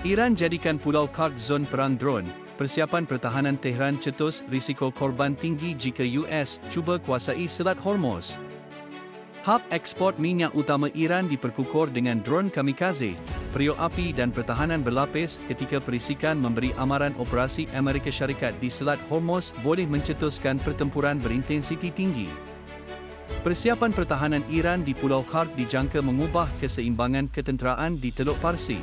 Iran jadikan Pulau Karg zon perang dron. Persiapan pertahanan Tehran cetus, risiko korban tinggi jika US cuba kuasai Selat Hormuz. Hub ekspor minyak utama Iran diperkukur dengan dron kamikaze, periuk api dan pertahanan berlapis ketika perisikan memberi amaran operasi Amerika Syarikat di Selat Hormuz boleh mencetuskan pertempuran berintensiti tinggi. Persiapan pertahanan Iran di Pulau Karg dijangka mengubah keseimbangan ketenteraan di Teluk Parsi.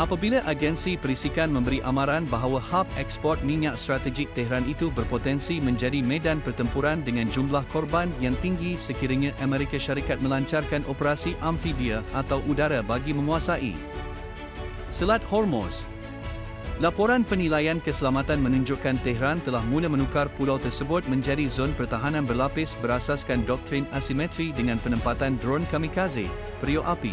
Apabila agensi perisikan memberi amaran bahawa hub ekspor minyak strategik Tehran itu berpotensi menjadi medan pertempuran dengan jumlah korban yang tinggi sekiranya Amerika Syarikat melancarkan operasi amfibia atau udara bagi menguasai Selat Hormuz. Laporan penilaian keselamatan menunjukkan Tehran telah mula menukar pulau tersebut menjadi zon pertahanan berlapis berasaskan doktrin asimetri dengan penempatan dron kamikaze, periuk api.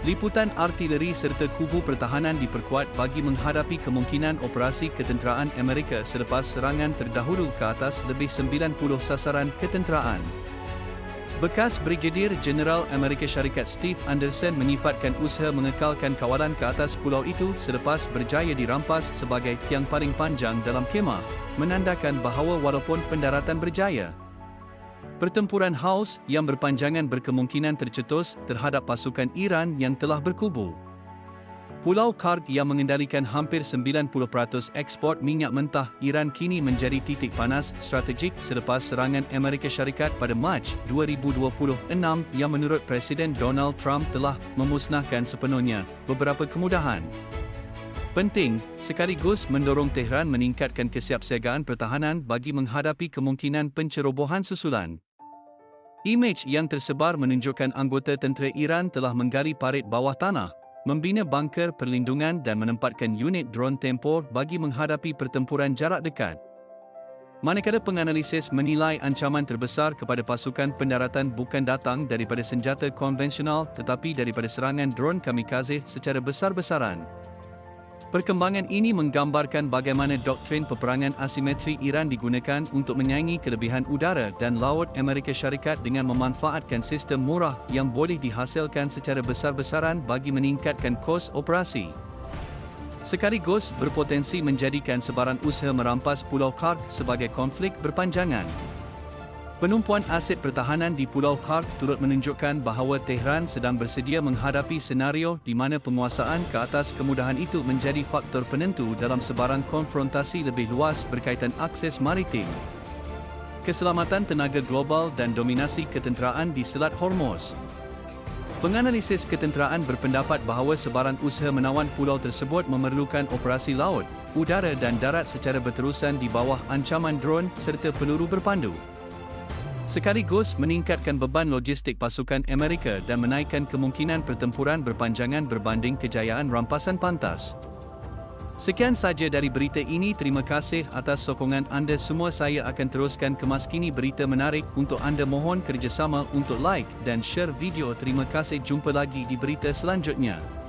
Liputan artileri serta kubu pertahanan diperkuat bagi menghadapi kemungkinan operasi ketenteraan Amerika selepas serangan terdahulu ke atas lebih 90 sasaran ketenteraan. Bekas Brigadir Jeneral Amerika Syarikat Steve Anderson menyifatkan usaha mengekalkan kawalan ke atas pulau itu selepas berjaya dirampas sebagai tiang paling panjang dalam kemah, menandakan bahawa walaupun pendaratan berjaya, pertempuran haus yang berpanjangan berkemungkinan tercetus terhadap pasukan Iran yang telah berkubu. Pulau Karg yang mengendalikan hampir 90% ekspor minyak mentah Iran kini menjadi titik panas strategik selepas serangan Amerika Syarikat pada Mac 2026 yang menurut Presiden Donald Trump telah memusnahkan sepenuhnya beberapa kemudahan penting, sekaligus mendorong Tehran meningkatkan kesiapsiagaan pertahanan bagi menghadapi kemungkinan pencerobohan susulan. Imej yang tersebar menunjukkan anggota tentera Iran telah menggali parit bawah tanah, membina bunker perlindungan dan menempatkan unit dron tempur bagi menghadapi pertempuran jarak dekat. Manakala penganalisis menilai ancaman terbesar kepada pasukan pendaratan bukan datang daripada senjata konvensional tetapi daripada serangan dron kamikaze secara besar-besaran. Perkembangan ini menggambarkan bagaimana doktrin peperangan asimetri Iran digunakan untuk menyaingi kelebihan udara dan laut Amerika Syarikat dengan memanfaatkan sistem murah yang boleh dihasilkan secara besar-besaran bagi meningkatkan kos operasi. Sekaligus berpotensi menjadikan sebarang usaha merampas Pulau Karg sebagai konflik berpanjangan. Penumpuan aset pertahanan di Pulau Karg turut menunjukkan bahawa Tehran sedang bersedia menghadapi senario di mana penguasaan ke atas kemudahan itu menjadi faktor penentu dalam sebarang konfrontasi lebih luas berkaitan akses maritim, keselamatan tenaga global dan dominasi ketenteraan di Selat Hormuz. Penganalisis ketenteraan berpendapat bahawa sebarang usaha menawan pulau tersebut memerlukan operasi laut, udara dan darat secara berterusan di bawah ancaman dron serta peluru berpandu. Sekaligus meningkatkan beban logistik pasukan Amerika dan menaikkan kemungkinan pertempuran berpanjangan berbanding kejayaan rampasan pantas. Sekian saja dari berita ini. Terima kasih atas sokongan anda semua. Saya akan teruskan kemaskini berita menarik untuk anda. Mohon kerjasama untuk like dan share video. Terima kasih. Jumpa lagi di berita selanjutnya.